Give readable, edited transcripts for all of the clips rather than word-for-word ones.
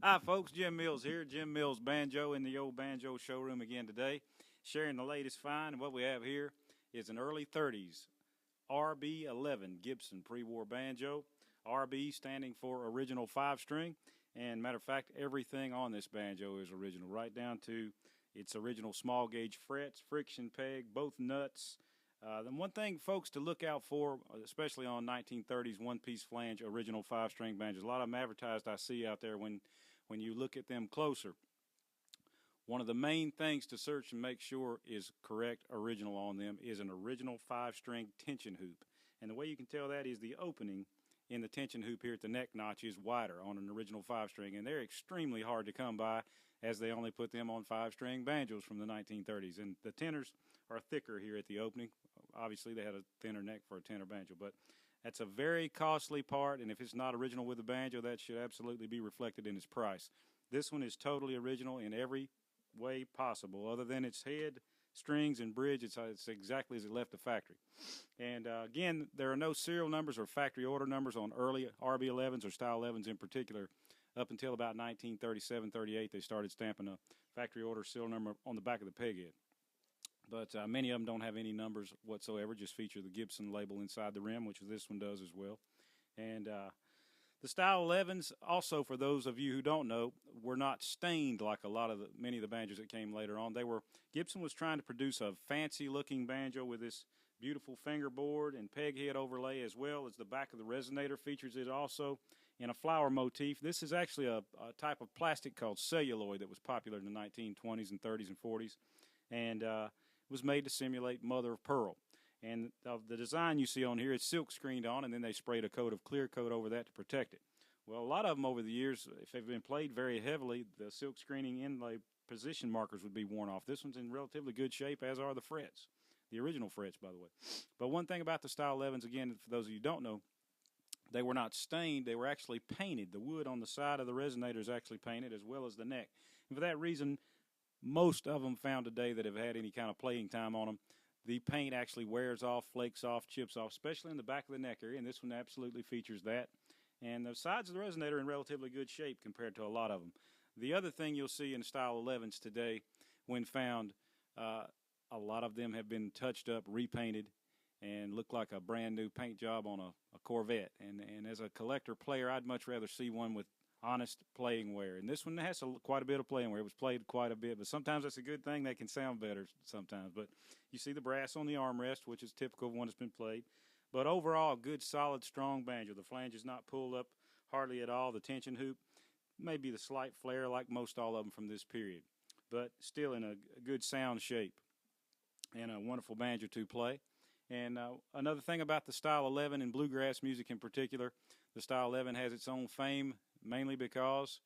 Hi, folks. Jim Mills here. Jim Mills Banjo in the old banjo showroom again today, sharing the latest find. And what we have here is an early 30s RB-11 Gibson Pre War Banjo. RB standing for original 5-string. And matter of fact, everything on this banjo is original, right down to its original small gauge frets, friction peg, both nuts. The one thing, folks, to look out for, especially on 1930s one-piece flange original 5-string banjos, a lot of them advertised I see out there when you look at them closer. One of the main things to search and make sure is correct original on them is an original 5-string tension hoop. And the way you can tell that is the opening in the tension hoop here at the neck notch is wider on an original 5-string, and they're extremely hard to come by as they only put them on 5-string banjos from the 1930s. And the tenors are thicker here at the opening. Obviously, they had a thinner neck for a tenor banjo, but that's a very costly part, and if it's not original with the banjo, that should absolutely be reflected in its price. This one is totally original in every way possible, other than its head, strings, and bridge. It's exactly as it left the factory. And again, there are no serial numbers or factory order numbers on early RB-11s or Style 11s in particular. Up until about 1937-38, they started stamping a factory order serial number on the back of the peg head. But many of them don't have any numbers whatsoever, just feature the Gibson label inside the rim, which this one does as well. And the Style 11s, also for those of you who don't know, were not stained like many of the banjos that came later on. Gibson was trying to produce a fancy-looking banjo with this beautiful fingerboard and peg head overlay, as well as the back of the resonator features it also in a flower motif. This is actually a type of plastic called celluloid that was popular in the 1920s and 30s and 40s. And was made to simulate mother of pearl. And the design you see on here is silk screened on, and then they sprayed a coat of clear coat over that to protect it. Well, a lot of them over the years, if they've been played very heavily, the silk screening inlay position markers would be worn off. This one's in relatively good shape, as are the frets, the original frets, by the way. But one thing about the Style 11s, again, for those of you who don't know, they were not stained, they were actually painted. The wood on the side of the resonator is actually painted, as well as the neck. And for that reason, most of them found today that have had any kind of playing time on them, the paint actually wears off, flakes off, chips off, especially in the back of the neck area, and this one absolutely features that. And the sides of the resonator are in relatively good shape compared to a lot of them. The other thing you'll see in Style 11s today, when found, a lot of them have been touched up, repainted, and look like a brand new paint job on a Corvette. And as a collector player, I'd much rather see one with honest playing wear. And this one has quite a bit of playing wear. It was played quite a bit, but sometimes that's a good thing. They can sound better sometimes. But you see the brass on the armrest, which is typical of one that's been played. But overall, good, solid, strong banjo. The flange is not pulled up hardly at all. The tension hoop may be the slight flare like most all of them from this period, but still in a good sound shape and a wonderful banjo to play. And another thing about the Style 11 and bluegrass music in particular, the Style 11 has its own fame, mainly because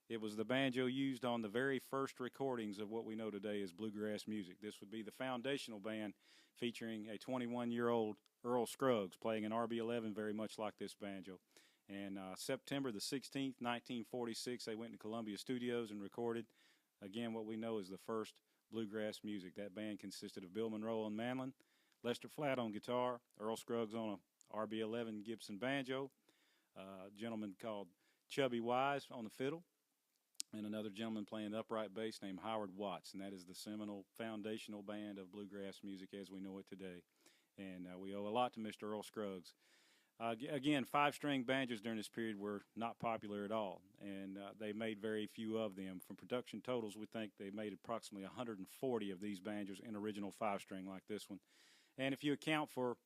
it was the banjo used on the very first recordings of what we know today as bluegrass music. This would be the foundational band featuring a 21-year-old Earl Scruggs playing an RB-11 very much like this banjo. And September the 16th, 1946, they went to Columbia Studios and recorded, again, what we know as the first bluegrass music. That band consisted of Bill Monroe on mandolin, Lester Flatt on guitar, Earl Scruggs on a RB-11 Gibson banjo, a gentleman called Chubby Wise on the fiddle, and another gentleman playing upright bass named Howard Watts, and that is the seminal foundational band of bluegrass music as we know it today. And we owe a lot to Mr. Earl Scruggs. Again, 5-string banjos during this period were not popular at all, and they made very few of them. From production totals, we think they made approximately 140 of these banjos in original 5-string like this one. And if you account for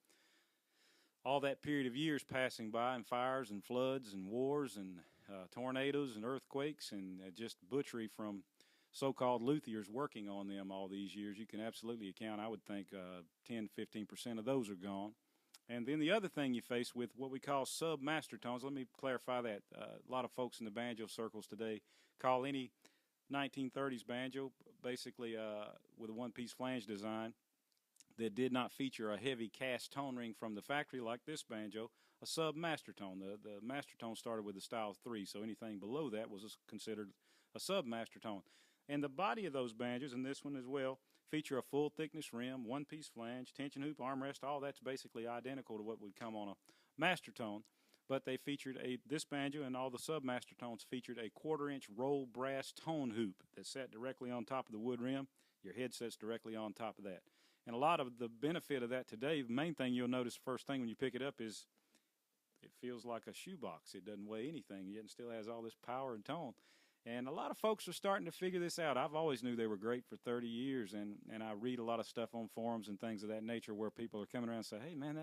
all that period of years passing by, and fires and floods and wars and tornadoes and earthquakes and just butchery from so-called luthiers working on them all these years, you can absolutely account, I would think, 10-15% of those are gone. And then the other thing you face with what we call sub-mastertones, let me clarify that. A lot of folks in the banjo circles today call any 1930s banjo basically with a one-piece flange design that did not feature a heavy cast tone ring from the factory like this banjo, a sub-mastertone. The mastertone started with the Style 3, so anything below that was considered a sub-mastertone. And the body of those banjos, and this one as well, feature a full thickness rim, one-piece flange, tension hoop, armrest, all that's basically identical to what would come on a Mastertone. but they featured this banjo and all the sub Mastertones featured a 1/4-inch roll brass tone hoop that sat directly on top of the wood rim. Your head sits directly on top of that. And a lot of the benefit of that today, the main thing you'll notice first thing when you pick it up is it feels like a shoebox. It doesn't weigh anything, yet it still has all this power and tone. And a lot of folks are starting to figure this out. I've always knew they were great for 30 years, and I read a lot of stuff on forums and things of that nature where people are coming around and say, hey, man,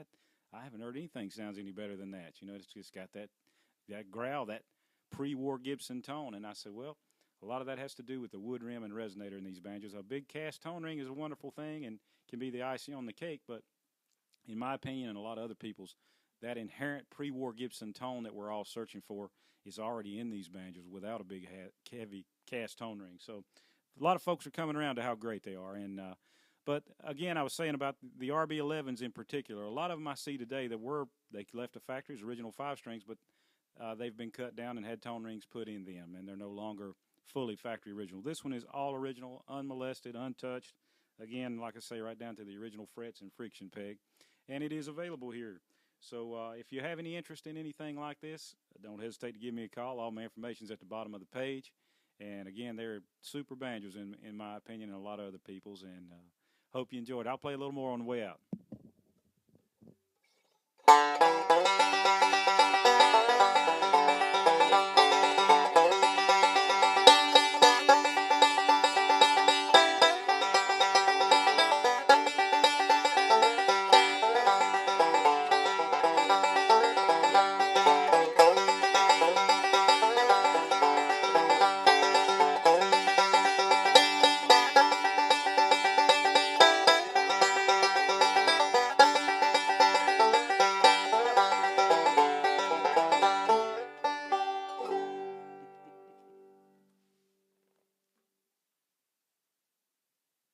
I haven't heard anything sounds any better than that. You know, it's just got that growl, that pre-war Gibson tone. And I said, well, a lot of that has to do with the wood rim and resonator in these banjos. A big cast tone ring is a wonderful thing and can be the icing on the cake, but in my opinion and a lot of other people's, that inherent pre-war Gibson tone that we're all searching for is already in these banjos without a big, heavy cast tone ring. So a lot of folks are coming around to how great they are. But again, I was saying about the RB-11s in particular. A lot of them I see today they left the factory as original 5-strings, but they've been cut down and had tone rings put in them, and they're no longer fully factory original. This one is all original, unmolested, untouched. Again, like I say, right down to the original frets and friction peg, and it is available here. So if you have any interest in anything like this, don't hesitate to give me a call. All my information is at the bottom of the page. And again, they're super banjos in my opinion and a lot of other people's. And hope you enjoyed. I'll play a little more on the way out.